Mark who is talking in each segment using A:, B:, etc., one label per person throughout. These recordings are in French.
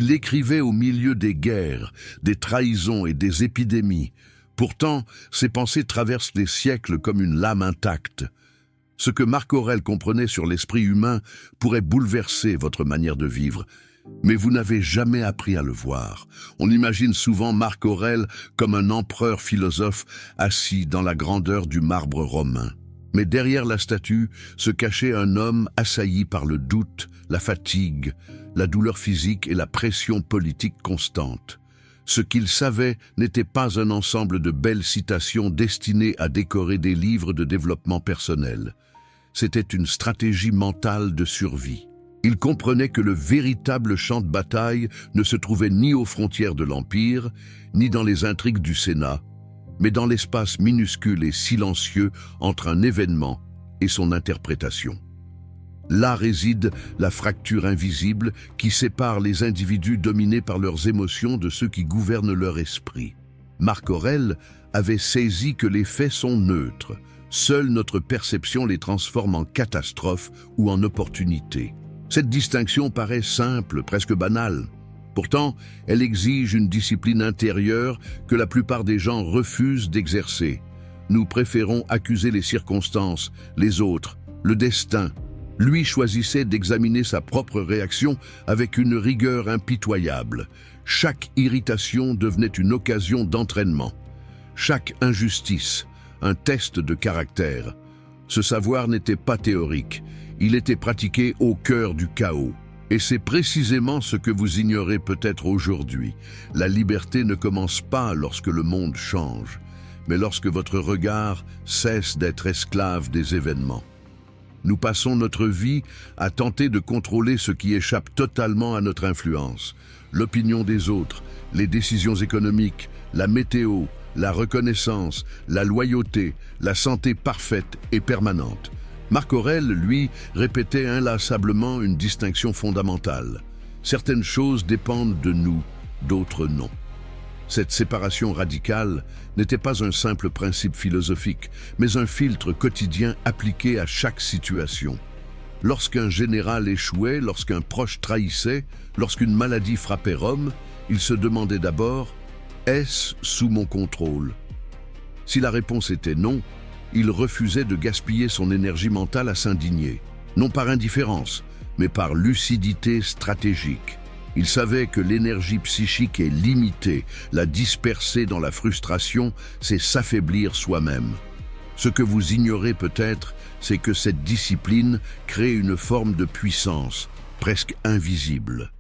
A: Il écrivait au milieu des guerres, des trahisons et des épidémies. Pourtant, ses pensées traversent les siècles comme une lame intacte. Ce que Marc Aurèle comprenait sur l'esprit humain pourrait bouleverser votre manière de vivre, mais vous n'avez jamais appris à le voir. On imagine souvent Marc Aurèle comme un empereur philosophe assis dans la grandeur du marbre romain. Mais derrière la statue se cachait un homme assailli par le doute, la fatigue, la douleur physique et la pression politique constante. Ce qu'il savait n'était pas un ensemble de belles citations destinées à décorer des livres de développement personnel. C'était une stratégie mentale de survie. Il comprenait que le véritable champ de bataille ne se trouvait ni aux frontières de l'Empire, ni dans les intrigues du Sénat, mais dans l'espace minuscule et silencieux entre un événement et son interprétation. Là réside la fracture invisible qui sépare les individus dominés par leurs émotions de ceux qui gouvernent leur esprit. Marc Aurèle avait saisi que les faits sont neutres. Seule notre perception les transforme en catastrophes ou en opportunités. Cette distinction paraît simple, presque banale. Pourtant, elle exige une discipline intérieure que la plupart des gens refusent d'exercer. Nous préférons accuser les circonstances, les autres, le destin. Lui choisissait d'examiner sa propre réaction avec une rigueur impitoyable. Chaque irritation devenait une occasion d'entraînement. Chaque injustice, un test de caractère. Ce savoir n'était pas théorique, il était pratiqué au cœur du chaos. Et c'est précisément ce que vous ignorez peut-être aujourd'hui. La liberté ne commence pas lorsque le monde change, mais lorsque votre regard cesse d'être esclave des événements. Nous passons notre vie à tenter de contrôler ce qui échappe totalement à notre influence. L'opinion des autres, les décisions économiques, la météo, la reconnaissance, la loyauté, la santé parfaite et permanente. Marc Aurèle, lui, répétait inlassablement une distinction fondamentale. Certaines choses dépendent de nous, d'autres non. Cette séparation radicale n'était pas un simple principe philosophique, mais un filtre quotidien appliqué à chaque situation. Lorsqu'un général échouait, lorsqu'un proche trahissait, lorsqu'une maladie frappait Rome, il se demandait d'abord « Est-ce sous mon contrôle ?» Si la réponse était non, il refusait de gaspiller son énergie mentale à s'indigner, non par indifférence, mais par lucidité stratégique. Il savait que l'énergie psychique est limitée, la disperser dans la frustration, c'est s'affaiblir soi-même. Ce que vous ignorez peut-être, c'est que cette discipline crée une forme de puissance, presque invisible.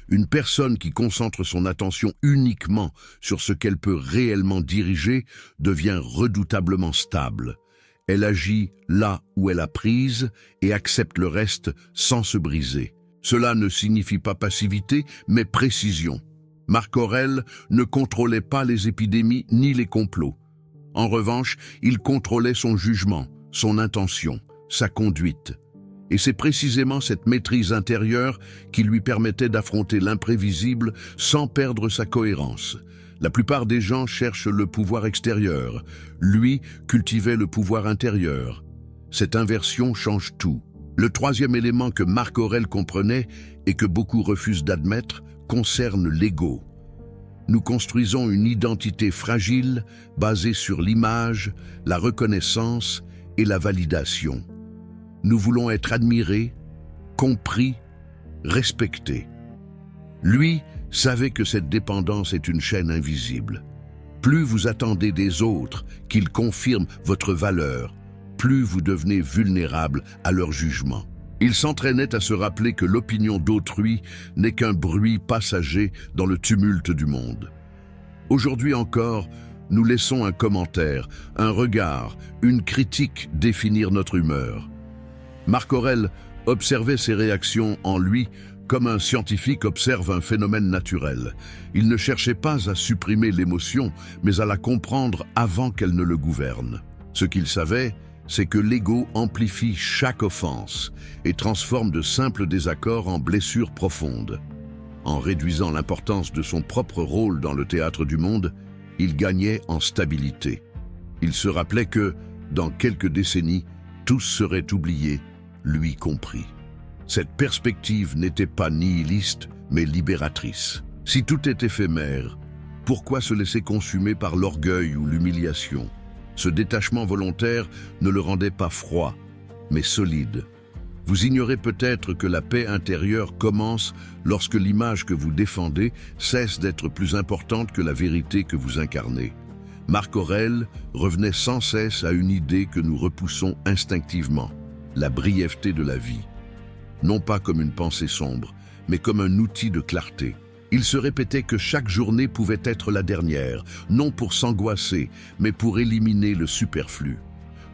A: Une personne qui concentre son attention uniquement sur ce qu'elle peut réellement diriger devient redoutablement stable. Elle agit là où elle a prise et accepte le reste sans se briser. Cela ne signifie pas passivité, mais précision. Marc Aurèle ne contrôlait pas les épidémies ni les complots. En revanche, il contrôlait son jugement, son intention, sa conduite. Et c'est précisément cette maîtrise intérieure qui lui permettait d'affronter l'imprévisible sans perdre sa cohérence. La plupart des gens cherchent le pouvoir extérieur. Lui cultivait le pouvoir intérieur. Cette inversion change tout. Le troisième élément que Marc Aurèle comprenait et que beaucoup refusent d'admettre concerne l'ego. Nous construisons une identité fragile basée sur l'image, la reconnaissance et la validation. Nous voulons être admirés, compris, respectés. Lui savait que cette dépendance est une chaîne invisible. Plus vous attendez des autres qu'ils confirment votre valeur, plus vous devenez vulnérable à leur jugement. Il s'entraînait à se rappeler que l'opinion d'autrui n'est qu'un bruit passager dans le tumulte du monde. Aujourd'hui encore, nous laissons un commentaire, un regard, une critique définir notre humeur. Marc Aurèle observait ces réactions en lui comme un scientifique observe un phénomène naturel. Il ne cherchait pas à supprimer l'émotion, mais à la comprendre avant qu'elle ne le gouverne. Ce qu'il savait, c'est que l'ego amplifie chaque offense et transforme de simples désaccords en blessures profondes. En réduisant l'importance de son propre rôle dans le théâtre du monde, il gagnait en stabilité. Il se rappelait que, dans quelques décennies, tous seraient oubliés, lui compris. Cette perspective n'était pas nihiliste, mais libératrice. Si tout est éphémère, pourquoi se laisser consumer par l'orgueil ou l'humiliation? Ce détachement volontaire ne le rendait pas froid, mais solide. Vous ignorez peut-être que la paix intérieure commence lorsque l'image que vous défendez cesse d'être plus importante que la vérité que vous incarnez. Marc Aurèle revenait sans cesse à une idée que nous repoussons instinctivement, la brièveté de la vie. Non pas comme une pensée sombre, mais comme un outil de clarté. Il se répétait que chaque journée pouvait être la dernière, non pour s'angoisser, mais pour éliminer le superflu.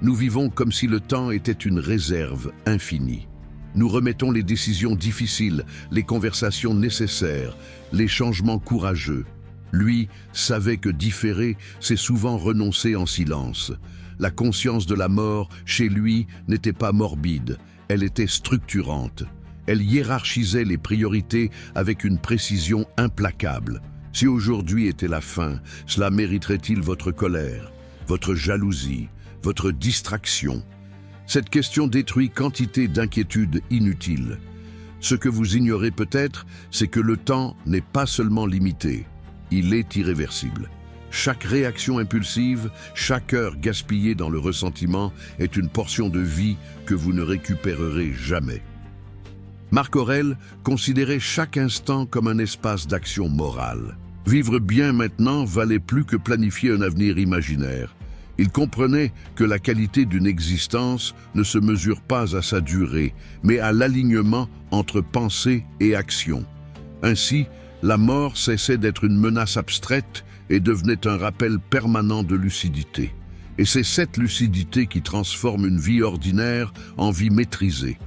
A: Nous vivons comme si le temps était une réserve infinie. Nous remettons les décisions difficiles, les conversations nécessaires, les changements courageux. Lui savait que différer, c'est souvent renoncer en silence. La conscience de la mort, chez lui, n'était pas morbide, elle était structurante. Elle hiérarchisait les priorités avec une précision implacable. Si aujourd'hui était la fin, cela mériterait-il votre colère, votre jalousie, votre distraction? Cette question détruit quantité d'inquiétudes inutiles. Ce que vous ignorez peut-être, c'est que le temps n'est pas seulement limité, il est irréversible. Chaque réaction impulsive, chaque heure gaspillée dans le ressentiment est une portion de vie que vous ne récupérerez jamais. Marc Aurèle considérait chaque instant comme un espace d'action morale. Vivre bien maintenant valait plus que planifier un avenir imaginaire. Il comprenait que la qualité d'une existence ne se mesure pas à sa durée, mais à l'alignement entre pensée et action. Ainsi, la mort cessait d'être une menace abstraite et devenait un rappel permanent de lucidité. Et c'est cette lucidité qui transforme une vie ordinaire en vie maîtrisée.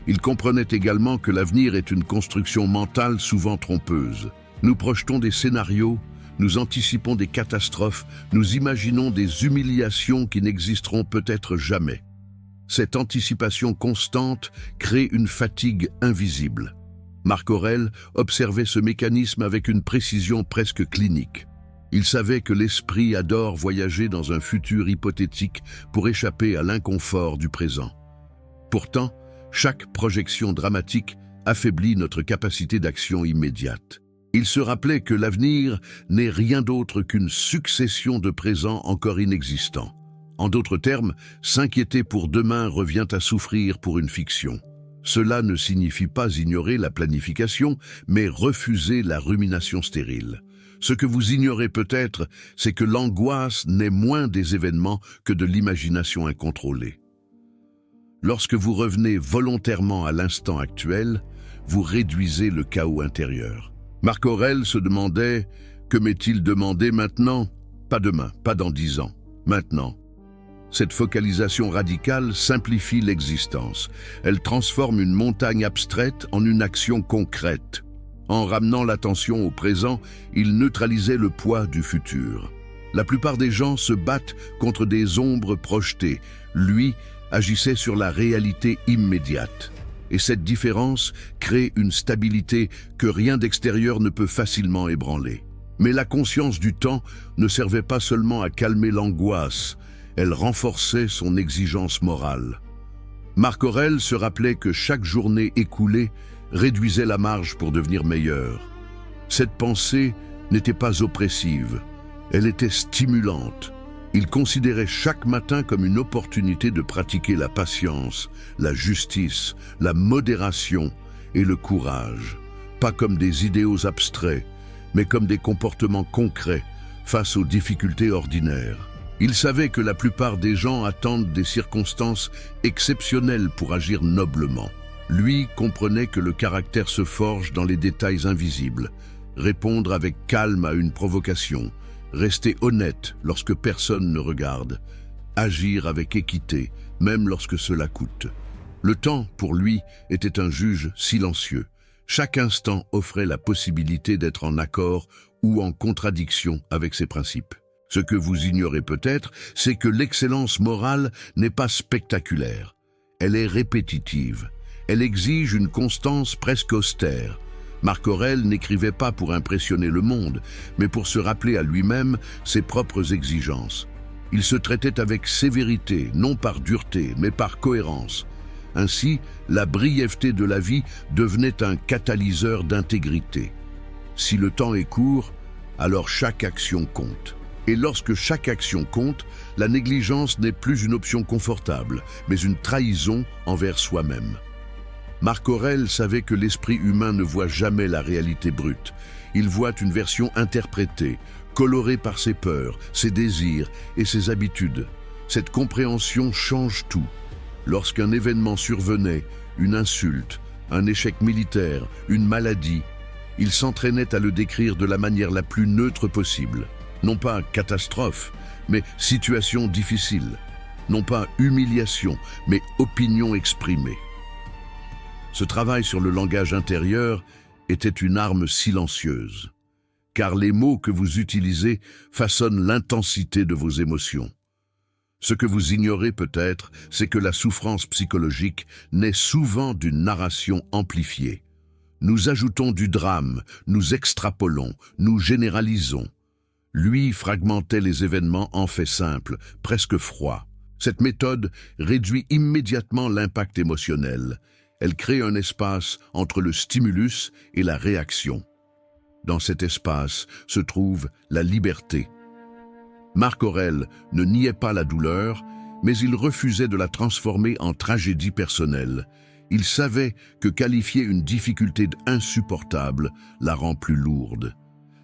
A: Il comprenait également que l'avenir est une construction mentale souvent trompeuse. Nous projetons des scénarios, nous anticipons des catastrophes, nous imaginons des humiliations qui n'existeront peut-être jamais. Cette anticipation constante crée une fatigue invisible. Marc Aurèle observait ce mécanisme avec une précision presque clinique. Il savait que l'esprit adore voyager dans un futur hypothétique pour échapper à l'inconfort du présent. Pourtant, chaque projection dramatique affaiblit notre capacité d'action immédiate. Il se rappelait que l'avenir n'est rien d'autre qu'une succession de présents encore inexistants. En d'autres termes, s'inquiéter pour demain revient à souffrir pour une fiction. Cela ne signifie pas ignorer la planification, mais refuser la rumination stérile. Ce que vous ignorez peut-être, c'est que l'angoisse n'est moins des événements que de l'imagination incontrôlée. Lorsque vous revenez volontairement à l'instant actuel, vous réduisez le chaos intérieur. Marc Aurèle se demandait « Que m'est-il demandé maintenant ?» Pas demain, pas dans 10 ans, maintenant. Cette focalisation radicale simplifie l'existence. Elle transforme une montagne abstraite en une action concrète. En ramenant l'attention au présent, il neutralisait le poids du futur. La plupart des gens se battent contre des ombres projetées. Lui agissait sur la réalité immédiate. Et cette différence crée une stabilité que rien d'extérieur ne peut facilement ébranler. Mais la conscience du temps ne servait pas seulement à calmer l'angoisse, elle renforçait son exigence morale. Marc Aurèle se rappelait que chaque journée écoulée réduisait la marge pour devenir meilleur. Cette pensée n'était pas oppressive, elle était stimulante. Il considérait chaque matin comme une opportunité de pratiquer la patience, la justice, la modération et le courage, pas comme des idéaux abstraits, mais comme des comportements concrets face aux difficultés ordinaires. Il savait que la plupart des gens attendent des circonstances exceptionnelles pour agir noblement. Lui comprenait que le caractère se forge dans les détails invisibles, répondre avec calme à une provocation, rester honnête lorsque personne ne regarde, agir avec équité, même lorsque cela coûte. Le temps, pour lui, était un juge silencieux. Chaque instant offrait la possibilité d'être en accord ou en contradiction avec ses principes. Ce que vous ignorez peut-être, c'est que l'excellence morale n'est pas spectaculaire. Elle est répétitive. Elle exige une constance presque austère. Marc Aurèle n'écrivait pas pour impressionner le monde, mais pour se rappeler à lui-même ses propres exigences. Il se traitait avec sévérité, non par dureté, mais par cohérence. Ainsi, la brièveté de la vie devenait un catalyseur d'intégrité. Si le temps est court, alors chaque action compte. Et lorsque chaque action compte, la négligence n'est plus une option confortable, mais une trahison envers soi-même. Marc Aurèle savait que l'esprit humain ne voit jamais la réalité brute. Il voit une version interprétée, colorée par ses peurs, ses désirs et ses habitudes. Cette compréhension change tout. Lorsqu'un événement survenait, une insulte, un échec militaire, une maladie, il s'entraînait à le décrire de la manière la plus neutre possible. Non pas catastrophe, mais situation difficile. Non pas humiliation, mais opinion exprimée. Ce travail sur le langage intérieur était une arme silencieuse, car les mots que vous utilisez façonnent l'intensité de vos émotions. Ce que vous ignorez peut-être, c'est que la souffrance psychologique naît souvent d'une narration amplifiée. Nous ajoutons du drame, nous extrapolons, nous généralisons. Lui fragmentait les événements en faits simples, presque froids. Cette méthode réduit immédiatement l'impact émotionnel. Elle crée un espace entre le stimulus et la réaction. Dans cet espace se trouve la liberté. Marc Aurèle ne niait pas la douleur, mais il refusait de la transformer en tragédie personnelle. Il savait que qualifier une difficulté d'insupportable la rend plus lourde.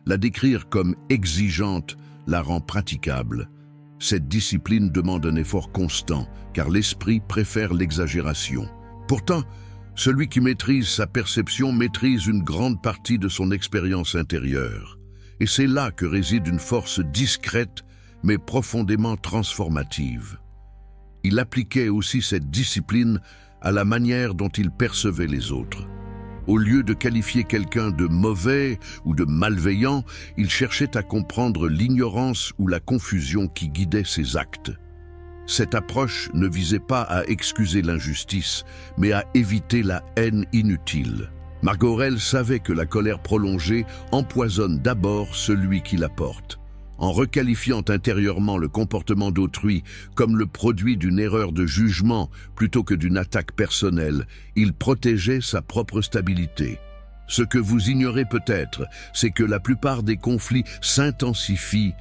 A: La décrire comme exigeante la rend praticable. Cette discipline demande un effort constant, car l'esprit préfère l'exagération. Pourtant, celui qui maîtrise sa perception maîtrise une grande partie de son expérience intérieure. Et c'est là que réside une force discrète, mais profondément transformative. Il appliquait aussi cette discipline à la manière dont il percevait les autres. Au lieu de qualifier quelqu'un de mauvais ou de malveillant, il cherchait à comprendre l'ignorance ou la confusion qui guidait ses actes. Cette approche ne visait pas à excuser l'injustice, mais à éviter la haine inutile. Marc Aurèle savait que la colère prolongée empoisonne d'abord celui qui la porte. En requalifiant intérieurement le comportement d'autrui comme le produit d'une erreur de jugement plutôt que d'une attaque personnelle, il protégeait sa propre stabilité. Ce que vous ignorez peut-être, c'est que la plupart des conflits s'intensifient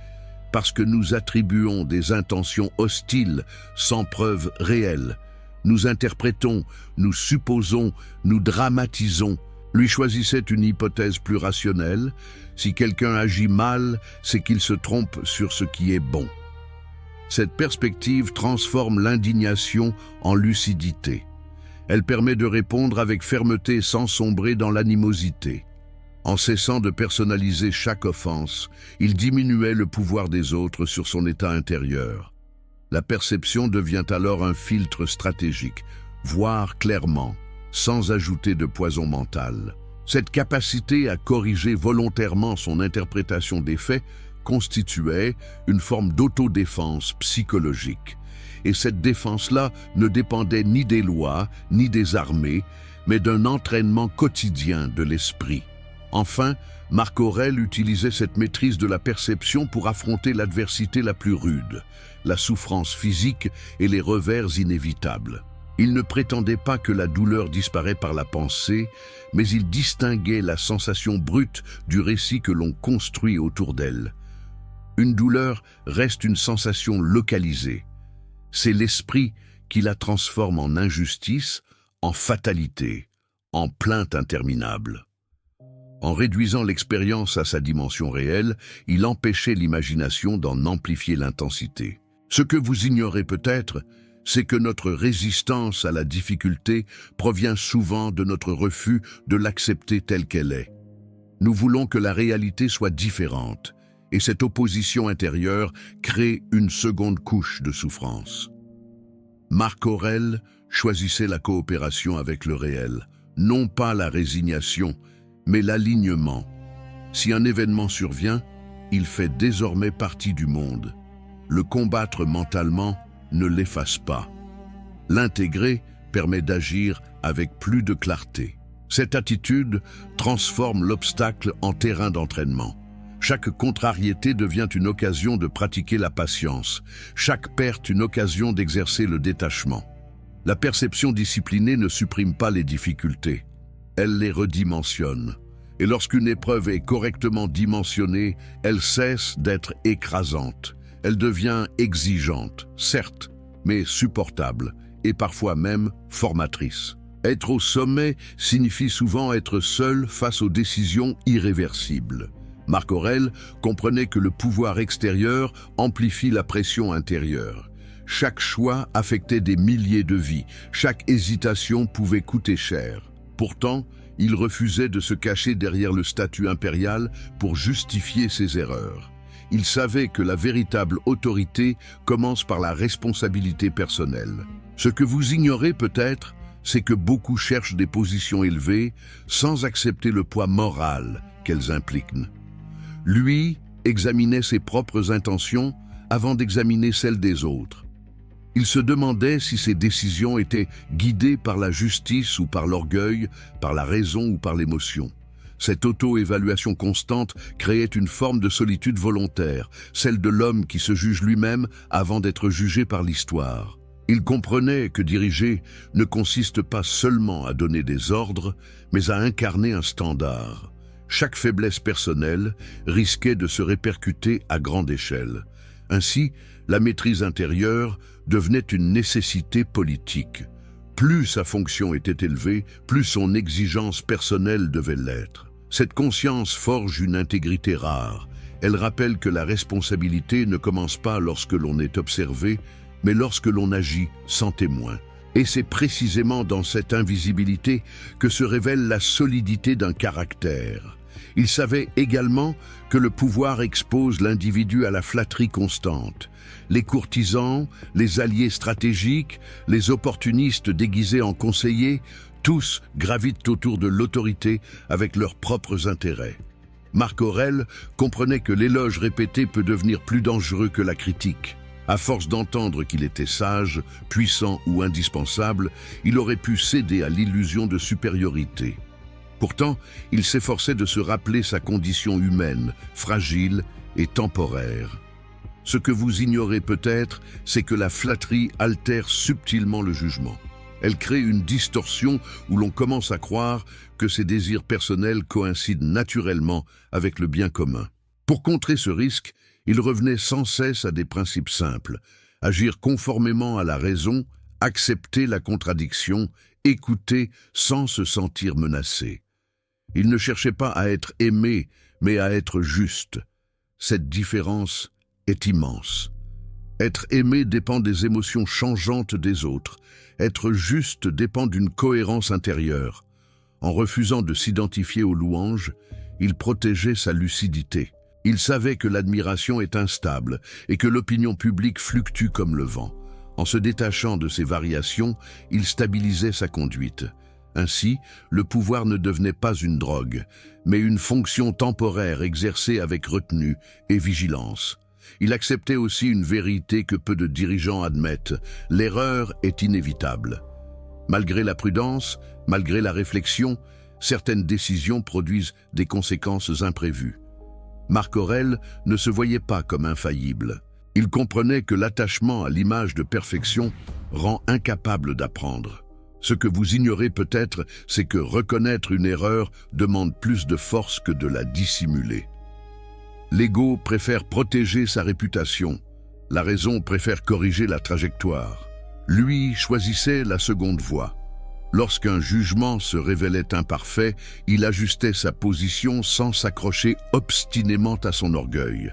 A: parce que nous attribuons des intentions hostiles sans preuve réelle. Nous interprétons, nous supposons, nous dramatisons. Lui choisissait une hypothèse plus rationnelle. Si quelqu'un agit mal, c'est qu'il se trompe sur ce qui est bon. Cette perspective transforme l'indignation en lucidité. Elle permet de répondre avec fermeté sans sombrer dans l'animosité. En cessant de personnaliser chaque offense, il diminuait le pouvoir des autres sur son état intérieur. La perception devient alors un filtre stratégique, voir clairement, sans ajouter de poison mental. Cette capacité à corriger volontairement son interprétation des faits constituait une forme d'autodéfense psychologique. Et cette défense-là ne dépendait ni des lois, ni des armées, mais d'un entraînement quotidien de l'esprit. Enfin, Marc Aurèle utilisait cette maîtrise de la perception pour affronter l'adversité la plus rude, la souffrance physique et les revers inévitables. Il ne prétendait pas que la douleur disparaît par la pensée, mais il distinguait la sensation brute du récit que l'on construit autour d'elle. Une douleur reste une sensation localisée. C'est l'esprit qui la transforme en injustice, en fatalité, en plainte interminable. En réduisant l'expérience à sa dimension réelle, il empêchait l'imagination d'en amplifier l'intensité. Ce que vous ignorez peut-être, c'est que notre résistance à la difficulté provient souvent de notre refus de l'accepter telle qu'elle est. Nous voulons que la réalité soit différente, et cette opposition intérieure crée une seconde couche de souffrance. Marc Aurèle choisissait la coopération avec le réel, non pas la résignation, mais l'alignement. Si un événement survient, il fait désormais partie du monde. Le combattre mentalement ne l'efface pas. L'intégrer permet d'agir avec plus de clarté. Cette attitude transforme l'obstacle en terrain d'entraînement. Chaque contrariété devient une occasion de pratiquer la patience, chaque perte une occasion d'exercer le détachement. La perception disciplinée ne supprime pas les difficultés, elle les redimensionne. Et lorsqu'une épreuve est correctement dimensionnée, elle cesse d'être écrasante. Elle devient exigeante, certes, mais supportable, et parfois même formatrice. Être au sommet signifie souvent être seul face aux décisions irréversibles. Marc Aurèle comprenait que le pouvoir extérieur amplifie la pression intérieure. Chaque choix affectait des milliers de vies, chaque hésitation pouvait coûter cher. Pourtant, il refusait de se cacher derrière le statut impérial pour justifier ses erreurs. Il savait que la véritable autorité commence par la responsabilité personnelle. Ce que vous ignorez peut-être, c'est que beaucoup cherchent des positions élevées sans accepter le poids moral qu'elles impliquent. Lui examinait ses propres intentions avant d'examiner celles des autres. Il se demandait si ses décisions étaient guidées par la justice ou par l'orgueil, par la raison ou par l'émotion. Cette auto-évaluation constante créait une forme de solitude volontaire, celle de l'homme qui se juge lui-même avant d'être jugé par l'histoire. Il comprenait que diriger ne consiste pas seulement à donner des ordres, mais à incarner un standard. Chaque faiblesse personnelle risquait de se répercuter à grande échelle. Ainsi, la maîtrise intérieure devenait une nécessité politique. Plus sa fonction était élevée, plus son exigence personnelle devait l'être. Cette conscience forge une intégrité rare. Elle rappelle que la responsabilité ne commence pas lorsque l'on est observé, mais lorsque l'on agit sans témoin. Et c'est précisément dans cette invisibilité que se révèle la solidité d'un caractère. Il savait également que le pouvoir expose l'individu à la flatterie constante. Les courtisans, les alliés stratégiques, les opportunistes déguisés en conseillers, tous gravitent autour de l'autorité avec leurs propres intérêts. Marc Aurèle comprenait que l'éloge répété peut devenir plus dangereux que la critique. À force d'entendre qu'il était sage, puissant ou indispensable, il aurait pu céder à l'illusion de supériorité. Pourtant, il s'efforçait de se rappeler sa condition humaine, fragile et temporaire. Ce que vous ignorez peut-être, c'est que la flatterie altère subtilement le jugement. Elle crée une distorsion où l'on commence à croire que ses désirs personnels coïncident naturellement avec le bien commun. Pour contrer ce risque, il revenait sans cesse à des principes simples: agir conformément à la raison, accepter la contradiction, écouter sans se sentir menacé. Il ne cherchait pas à être aimé, mais à être juste. Cette différence est immense. Être aimé dépend des émotions changeantes des autres. Être juste dépend d'une cohérence intérieure. En refusant de s'identifier aux louanges, il protégeait sa lucidité. Il savait que l'admiration est instable et que l'opinion publique fluctue comme le vent. En se détachant de ces variations, il stabilisait sa conduite. Ainsi, le pouvoir ne devenait pas une drogue, mais une fonction temporaire exercée avec retenue et vigilance. Il acceptait aussi une vérité que peu de dirigeants admettent: l'erreur est inévitable. Malgré la prudence, malgré la réflexion, certaines décisions produisent des conséquences imprévues. Marc Aurèle ne se voyait pas comme infaillible. Il comprenait que l'attachement à l'image de perfection rend incapable d'apprendre. Ce que vous ignorez peut-être, c'est que reconnaître une erreur demande plus de force que de la dissimuler. L'ego préfère protéger sa réputation, la raison préfère corriger la trajectoire. Lui choisissait la seconde voie. Lorsqu'un jugement se révélait imparfait, il ajustait sa position sans s'accrocher obstinément à son orgueil.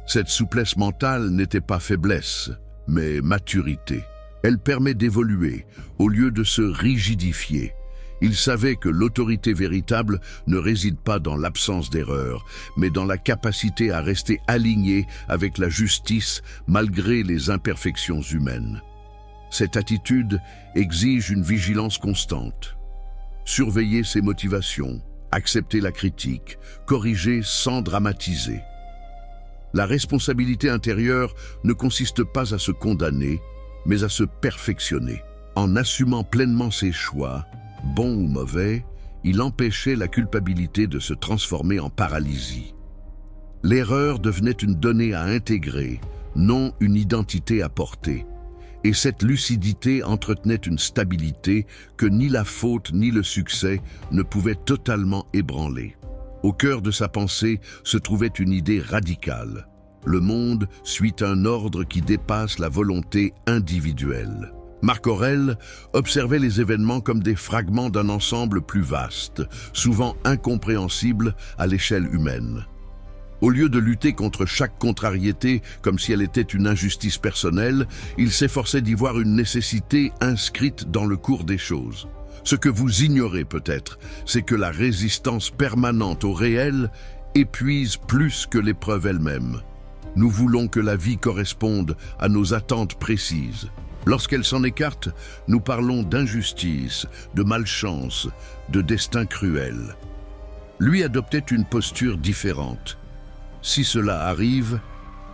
A: Cette souplesse mentale n'était pas faiblesse, mais maturité. Elle permet d'évoluer, au lieu de se rigidifier. Il savait que l'autorité véritable ne réside pas dans l'absence d'erreur, mais dans la capacité à rester aligné avec la justice malgré les imperfections humaines. Cette attitude exige une vigilance constante. Surveiller ses motivations, accepter la critique, corriger sans dramatiser. La responsabilité intérieure ne consiste pas à se condamner, mais à se perfectionner. En assumant pleinement ses choix, bons ou mauvais, il empêchait la culpabilité de se transformer en paralysie. L'erreur devenait une donnée à intégrer, non une identité à porter. et cette lucidité entretenait une stabilité que ni la faute ni le succès ne pouvaient totalement ébranler. Au cœur de sa pensée se trouvait une idée radicale. Le monde suit un ordre qui dépasse la volonté individuelle. Marc Aurèle observait les événements comme des fragments d'un ensemble plus vaste, souvent incompréhensible à l'échelle humaine. Au lieu de lutter contre chaque contrariété comme si elle était une injustice personnelle, il s'efforçait d'y voir une nécessité inscrite dans le cours des choses. Ce que vous ignorez peut-être, c'est que la résistance permanente au réel épuise plus que l'épreuve elle-même. Nous voulons que la vie corresponde à nos attentes précises. Lorsqu'elle s'en écarte, nous parlons d'injustice, de malchance, de destin cruel. Lui adoptait une posture différente. Si cela arrive,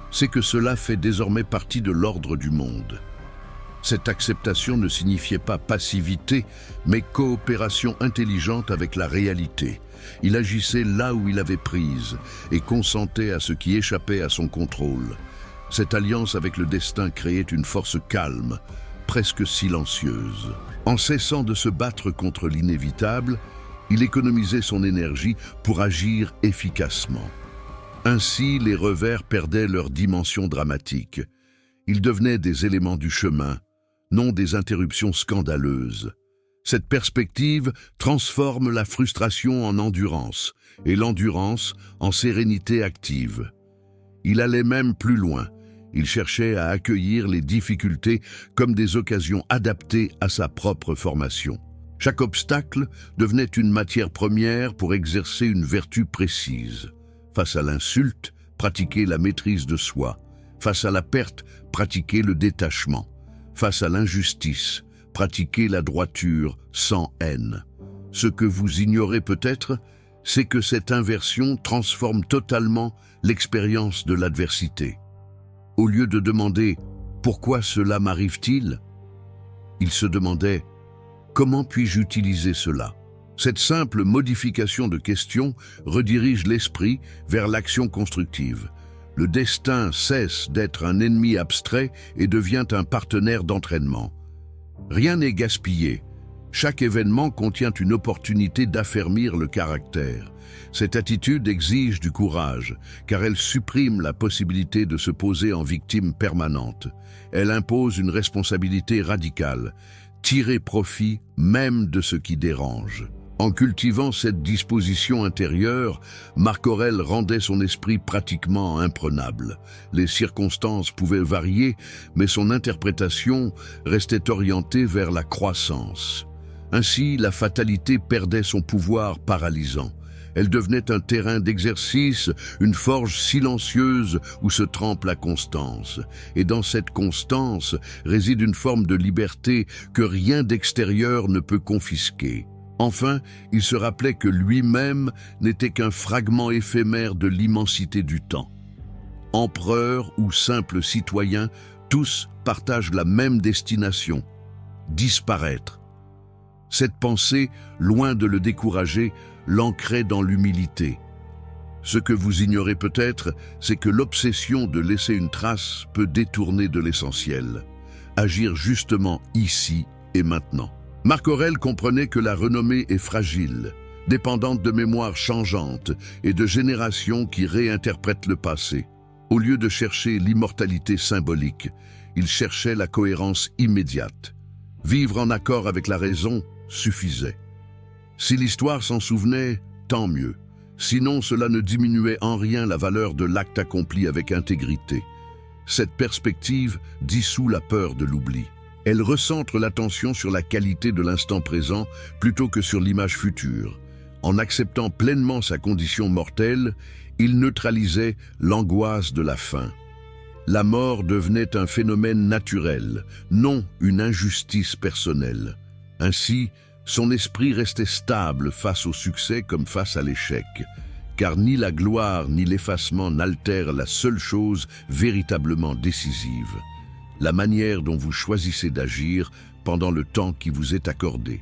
A: c'est que cela fait désormais partie de l'ordre du monde. Cette acceptation ne signifiait pas passivité, mais coopération intelligente avec la réalité. Il agissait là où il avait prise et consentait à ce qui échappait à son contrôle. Cette alliance avec le destin créait une force calme, presque silencieuse. En cessant de se battre contre l'inévitable, il économisait son énergie pour agir efficacement. Ainsi, les revers perdaient leur dimension dramatique. Ils devenaient des éléments du chemin, non des interruptions scandaleuses. Cette perspective transforme la frustration en endurance et l'endurance en sérénité active. Il allait même plus loin. Il cherchait à accueillir les difficultés comme des occasions adaptées à sa propre formation. Chaque obstacle devenait une matière première pour exercer une vertu précise. Face à l'insulte, pratiquer la maîtrise de soi. Face à la perte, pratiquer le détachement. Face à l'injustice, pratiquer la droiture sans haine. Ce que vous ignorez peut-être, c'est que cette inversion transforme totalement l'expérience de l'adversité. Au lieu de demander « Pourquoi cela m'arrive-t-il ?», il se demandait « Comment puis-je utiliser cela ?» Cette simple modification de question redirige l'esprit vers l'action constructive. Le destin cesse d'être un ennemi abstrait et devient un partenaire d'entraînement. Rien n'est gaspillé. Chaque événement contient une opportunité d'affermir le caractère. Cette attitude exige du courage, car elle supprime la possibilité de se poser en victime permanente. Elle impose une responsabilité radicale, tirer profit même de ce qui dérange. En cultivant cette disposition intérieure, Marc Aurèle rendait son esprit pratiquement imprenable. Les circonstances pouvaient varier, mais son interprétation restait orientée vers la croissance. Ainsi, la fatalité perdait son pouvoir paralysant. Elle devenait un terrain d'exercice, une forge silencieuse où se trempe la constance. Et dans cette constance réside une forme de liberté que rien d'extérieur ne peut confisquer. Enfin, il se rappelait que lui-même n'était qu'un fragment éphémère de l'immensité du temps. Empereur ou simple citoyen, tous partagent la même destination, disparaître. Cette pensée, loin de le décourager, l'ancrait dans l'humilité. Ce que vous ignorez peut-être, c'est que l'obsession de laisser une trace peut détourner de l'essentiel. Agir justement ici et maintenant. Marc Aurèle comprenait que la renommée est fragile, dépendante de mémoires changeantes et de générations qui réinterprètent le passé. Au lieu de chercher l'immortalité symbolique, il cherchait la cohérence immédiate. Vivre en accord avec la raison suffisait. Si l'histoire s'en souvenait, tant mieux. Sinon, cela ne diminuait en rien la valeur de l'acte accompli avec intégrité. Cette perspective dissout la peur de l'oubli. Elle recentre l'attention sur la qualité de l'instant présent plutôt que sur l'image future. En acceptant pleinement sa condition mortelle, il neutralisait l'angoisse de la fin. La mort devenait un phénomène naturel, non une injustice personnelle. Ainsi, son esprit restait stable face au succès comme face à l'échec, car ni la gloire ni l'effacement n'altèrent la seule chose véritablement décisive, la manière dont vous choisissez d'agir pendant le temps qui vous est accordé.